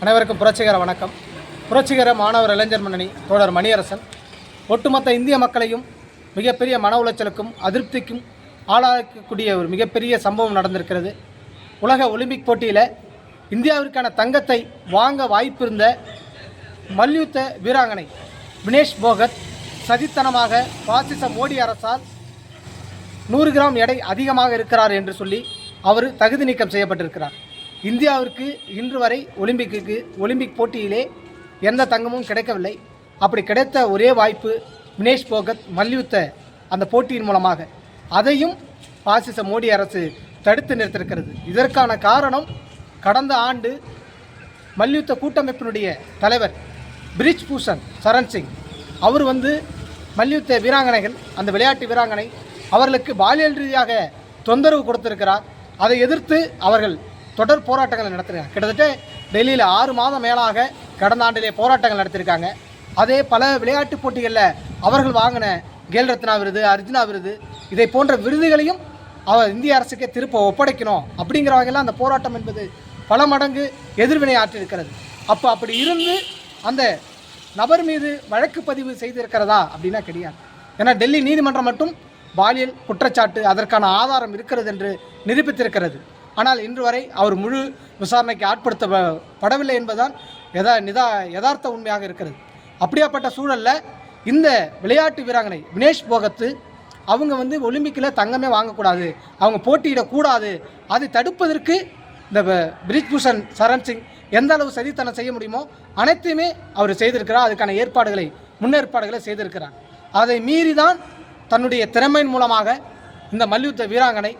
அனைவருக்கும் புரட்சிகர வணக்கம். புரட்சிகர மாணவர் இளைஞர் முன்னணி தோழர் மணியரசன் ஒட்டுமொத்த இந்திய மக்களையும் மிகப்பெரிய மன உளைச்சலுக்கும் அதிருப்திக்கும் ஆளாக்கக்கூடிய ஒரு மிகப்பெரிய சம்பவம் நடந்திருக்கிறது. உலக ஒலிம்பிக் போட்டியில் இந்தியாவிற்கான தங்கத்தை வாங்க வாய்ப்பிருந்த மல்யுத்த வீராங்கனை வினேஷ் போகத் சதித்தனமாக பாசிச மோடி அரசால் 100 கிராம் எடை அதிகமாக இருக்கிறார் என்று சொல்லி அவர் தகுதி நீக்கம் செய்யப்பட்டிருக்கிறார். இந்தியாவிற்கு இன்று வரை ஒலிம்பிக் போட்டியிலே எந்த தங்கமும் கிடைக்கவில்லை. அப்படி கிடைத்த ஒரே வாய்ப்பு வினேஷ் போகத் மல்யுத்த அந்த போட்டியின் மூலமாக, அதையும் பாசிச மோடி அரசு தடுத்து நிறுத்திருக்கிறது. இதற்கான காரணம், கடந்த ஆண்டு மல்யுத்த கூட்டமைப்பினுடைய தலைவர் பிரிஜ் பூஷன் சரண் சிங் அவர் மல்யுத்த வீராங்கனைகள், அந்த விளையாட்டு வீராங்கனை அவர்களுக்கு பாலியல் ரீதியாக தொந்தரவு கொடுத்திருக்கிறார். அதை எதிர்த்து அவர்கள் தொடர் போராட்டங்களை நடத்துகிறாங்க. கிட்டத்தட்ட டெல்லியில் 6 மாதம் மேலாக கடந்த ஆண்டிலே போராட்டங்கள் நடத்தியிருக்காங்க. அதே பல விளையாட்டுப் போட்டிகளில் அவர்கள் வாங்கின கேல் ரத்னா விருது, அர்ஜுனா விருது, இதை போன்ற விருதுகளையும் அவர் இந்திய அரசுக்கே திருப்ப ஒப்படைக்கணும் அப்படிங்கிற வகையில் அந்த போராட்டம் என்பது பல மடங்கு எதிர்வினை ஆற்றியிருக்கிறது. அப்படி இருந்து அந்த நபர் மீது வழக்கு பதிவு செய்திருக்கிறதா அப்படின்னா கிடையாது. ஏன்னா டெல்லி நீதிமன்றம் மட்டும் பாலியல் குற்றச்சாட்டு அதற்கான ஆதாரம் இருக்கிறது என்று நிரூபித்திருக்கிறது. ஆனால் இன்று வரை அவர் முழு விசாரணைக்கு ஆட்படுத்தப்படவில்லை என்பதுதான் யதார்த்த உண்மையாக இருக்கிறது. அப்படியாப்பட்ட சூழலில் இந்த விளையாட்டு வீராங்கனை வினேஷ் போகத்து அவங்க ஒலிம்பிக்கில் தங்கமே வாங்கக்கூடாது, அவங்க போட்டியிடக்கூடாது, அதை தடுப்பதற்கு இந்த பிரிஜ் பூஷன் சரண் சிங் எந்த அளவு சதித்தனம் செய்ய முடியுமோ அனைத்தையுமே அவர் செய்திருக்கிறார். அதுக்கான முன்னேற்பாடுகளை செய்திருக்கிறார். அதை மீறி தான் தன்னுடைய திறமையின் மூலமாக இந்த மல்யுத்த வீராங்கனை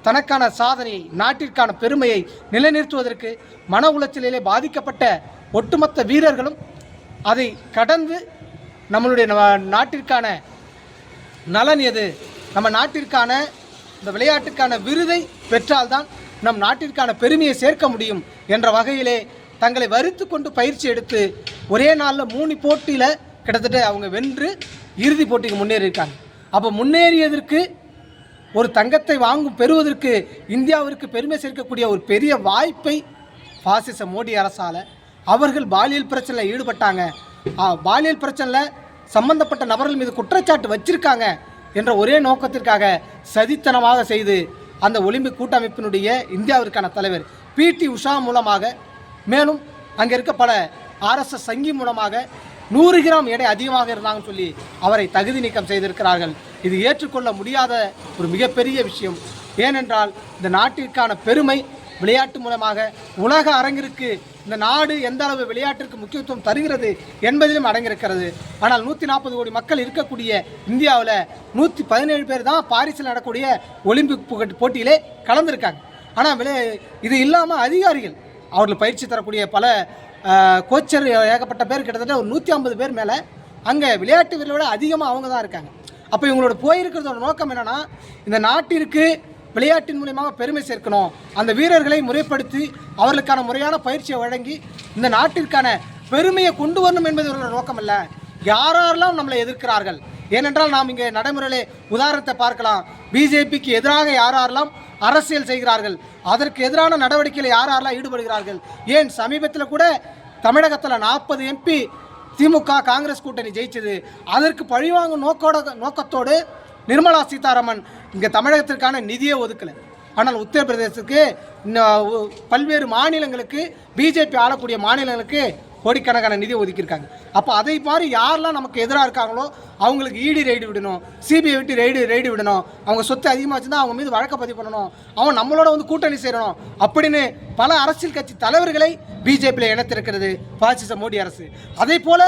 தனக்கான சாதனையை, நாட்டிற்கான பெருமையை நிலைநிறுத்துவதற்கு மன உளைச்சலிலே பாதிக்கப்பட்ட ஒட்டுமொத்த வீரர்களும் அதை கடந்து நம்மளுடைய நாட்டிற்கான நலன் எது, நம்ம நாட்டிற்கான இந்த விளையாட்டுக்கான விருதை பெற்றால்தான் நம் நாட்டிற்கான பெருமையை சேர்க்க முடியும் என்ற வகையிலே தங்களை வருத்து கொண்டு பயிற்சி எடுத்து ஒரே நாளில் 3 போட்டியில் கிட்டத்தட்ட அவங்க வென்று இறுதிப் போட்டிக்கு முன்னேறியிருக்காங்க. அப்போ முன்னேறியதற்கு, ஒரு தங்கத்தை பெறுவதற்கு இந்தியாவிற்கு பெருமை சேர்க்கக்கூடிய ஒரு பெரிய வாய்ப்பை பாசிச மோடி அரசால் அவர்கள் பாலியல் பிரச்சனையில் ஈடுபட்டாங்க, பாலியல் பிரச்சனையில் சம்பந்தப்பட்ட நபர்கள் மீது குற்றச்சாட்டு வச்சிருக்காங்க என்ற ஒரே நோக்கத்திற்காக சதித்தனமாக செய்து அந்த ஒலிம்பிக் கூட்டமைப்பினுடைய இந்தியாவிற்கான தலைவர் பிடி உஷா மூலமாக, மேலும் அங்கே இருக்க பல RSS சங்கி மூலமாக 100 கிராம் எடை அதிகமாக இருந்தாங்கன்னு சொல்லி அவரை தகுதி நீக்கம் செய்திருக்கிறார்கள். இது ஏற்றுக்கொள்ள முடியாத ஒரு மிகப்பெரிய விஷயம். ஏனென்றால் இந்த நாட்டிற்கான பெருமை விளையாட்டு மூலமாக உலக அரங்கிற்கு இந்த நாடு எந்த அளவு விளையாட்டிற்கு முக்கியத்துவம் தருகிறது என்பதிலும் அடங்கியிருக்கிறது. ஆனால் 140 கோடி மக்கள் இருக்கக்கூடிய இந்தியாவில் 117 பேர் தான் பாரிஸில் நடக்கக்கூடிய ஒலிம்பிக் போட்டியிலே கலந்துருக்காங்க. ஆனால் இது இல்லாமல் அதிகாரிகள், அவர்கள் பயிற்சி தரக்கூடிய பல கோச்சர் ஏகப்பட்ட பேர், கிட்டத்தட்ட ஒரு 150 பேர் மேலே அங்கே விளையாட்டு வீரரை விட அதிகமாக அவங்க தான் இருக்காங்க. அப்போ இவங்களோட போயிருக்கிறதோட நோக்கம் என்னென்னா, இந்த நாட்டிற்கு விளையாட்டின் மூலியமாக பெருமை சேர்க்கணும், அந்த வீரர்களை முறைப்படுத்தி அவர்களுக்கான முறையான பயிற்சியை வழங்கி இந்த நாட்டிற்கான பெருமையை கொண்டு வரணும் என்பது இவர்களோட நோக்கம் அல்ல. யாரெல்லாம் நம்மளை எதிர்க்கிறார்கள், ஏனென்றால் நாம் இங்கே நடைமுறையிலே உதாரணத்தை பார்க்கலாம். பிஜேபிக்கு எதிராக யாரெல்லாம் அரசியல் செய்கிறார்கள், அதற்கு எதிரான நடவடிக்கையில் யாரெல்லாம் ஈடுபடுகிறார்கள். ஏன் சமீபத்தில் கூட தமிழகத்தில் 40 MP திமுக காங்கிரஸ் கூட்டணி ஜெயிச்சது, அதற்கு பழிவாங்கும் நோக்கத்தோடு நிர்மலா சீதாராமன் இங்கே தமிழகத்திற்கான நிதியை ஒதுக்கலை. ஆனால் உத்தரப்பிரதேசத்துக்கு பல்வேறு மாநிலங்களுக்கு, பிஜேபி ஆளக்கூடிய மாநிலங்களுக்கு கோடிக்கணக்கான நிதி ஒதுக்கியிருக்காங்க. அப்போ அதை மாதிரி யாரெல்லாம் நமக்கு எதிராக இருக்காங்களோ அவங்களுக்கு இடி ரெய்டு விடணும், சிபிஐ விட்டு ரெய்டு விடணும், அவங்க சொத்து அதிகமாக வச்சுருந்தா அவங்க மீது வழக்கு பதிவு பண்ணணும், அவன் நம்மளோட கூட்டணி சேரணும் அப்படின்னு பல அரசியல் கட்சி தலைவர்களை பிஜேபியில் இணைத்திருக்கிறது பாசிச மோடி அரசு. அதே போல்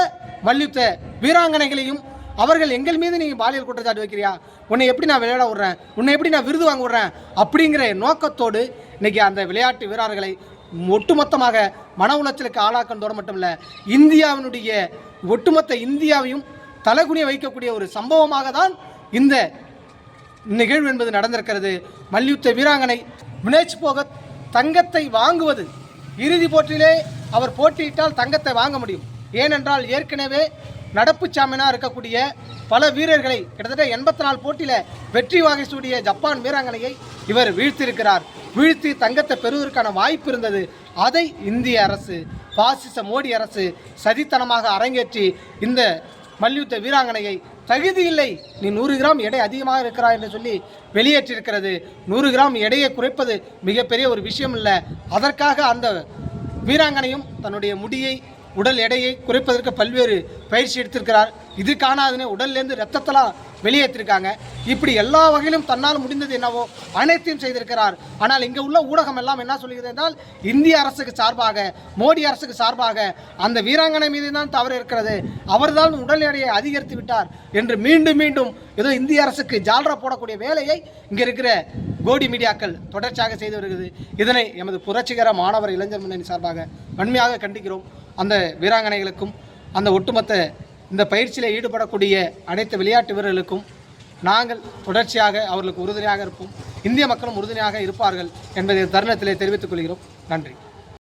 மல்யுத்த வீராங்கனைகளையும் அவர்கள் எங்கள் மீது நீங்கள் பாலியல் குற்றச்சாட்டு வைக்கிறியா, உன்னை எப்படி நான் விளையாட விட்றேன், உன்னை எப்படி நான் விருது வாங்க விட்றேன் அப்படிங்கிற நோக்கத்தோடு இன்றைக்கி அந்த விளையாட்டு வீரர்களை ஒட்டுமொத்தமாக மன உளைச்சலுக்கு ஆளாக்கத்தோடு மட்டுமில்லை, இந்தியாவினுடைய ஒட்டுமொத்த இந்தியாவையும் தலைகுனிய வைக்கக்கூடிய ஒரு சம்பவமாக தான் இந்த நிகழ்வு என்பது நடந்திருக்கிறது. மல்யுத்த வீராங்கனை வினேஷ் போகத் தங்கத்தை வாங்குவது, இறுதி போட்டியிலே அவர் போட்டியிட்டால் தங்கத்தை வாங்க முடியும். ஏனென்றால் ஏற்கனவே நடப்பு சாம்பியனாக இருக்கக்கூடிய பல வீரர்களை கிட்டத்தட்ட 84 போட்டியில் வெற்றி வாகை சூடிய ஜப்பான் வீராங்கனையை இவர் வீழ்த்தியிருக்கிறார். வீழ்த்தி தங்கத்தை பெறுவதற்கான வாய்ப்பு இருந்தது. அதை இந்திய அரசு பாசிச மோடி அரசு சதித்தனமாக அரங்கேற்றி இந்த மல்யுத்த வீராங்கனையை தகுதியில்லை, நீ 100 கிராம் எடை அதிகமாக இருக்கிறாய் என்று சொல்லி வெளியேற்றிருக்கிறது. 100 கிராம் எடையை குறைப்பது மிகப்பெரிய ஒரு விஷயம் இல்லை. அதற்காக அந்த வீராங்கனையும் தன்னுடைய முடியை உடல் எடையை குறைப்பதற்கு பல்வேறு பயிற்சி எடுத்திருக்கிறார். இது காணாதுன்னு உடல்லேருந்து ரத்தத்தெல்லாம் வெளியேற்றிருக்காங்க. இப்படி எல்லா வகையிலும் தன்னால் முடிந்தது என்னவோ அனைத்தையும் செய்திருக்கிறார். ஆனால் இங்கே உள்ள ஊடகம் எல்லாம் என்ன சொல்கிறது என்றால், இந்திய அரசுக்கு சார்பாக, மோடி அரசுக்கு சார்பாக அந்த வீராங்கனை மீது தான் தவறு இருக்கிறது, அவர்தான் உடல் எடையை அதிகரித்து விட்டார் என்று மீண்டும் மீண்டும் ஏதோ இந்திய அரசுக்கு ஜால்ரா போடக்கூடிய வேலையை இங்கே இருக்கிற கோடி மீடியாக்கள் தொடர்ச்சியாக செய்து வருகிறது. இதனை எமது புரட்சிகர மாணவர் இளைஞர் முன்னணி சார்பாக வன்மையாக கண்டிக்கிறோம். அந்த வீராங்கனைகளுக்கும் அந்த ஒட்டுமொத்த இந்த பயிற்சியில் ஈடுபடக்கூடிய அனைத்து விளையாட்டு வீரர்களுக்கும் நாங்கள் தொடர்ச்சியாக அவர்களுக்கு உறுதுணையாக இருப்போம். இந்திய மக்களும் உறுதுணையாக இருப்பார்கள் என்பதை தருணத்திலே தெரிவித்துக் கொள்கிறோம். நன்றி.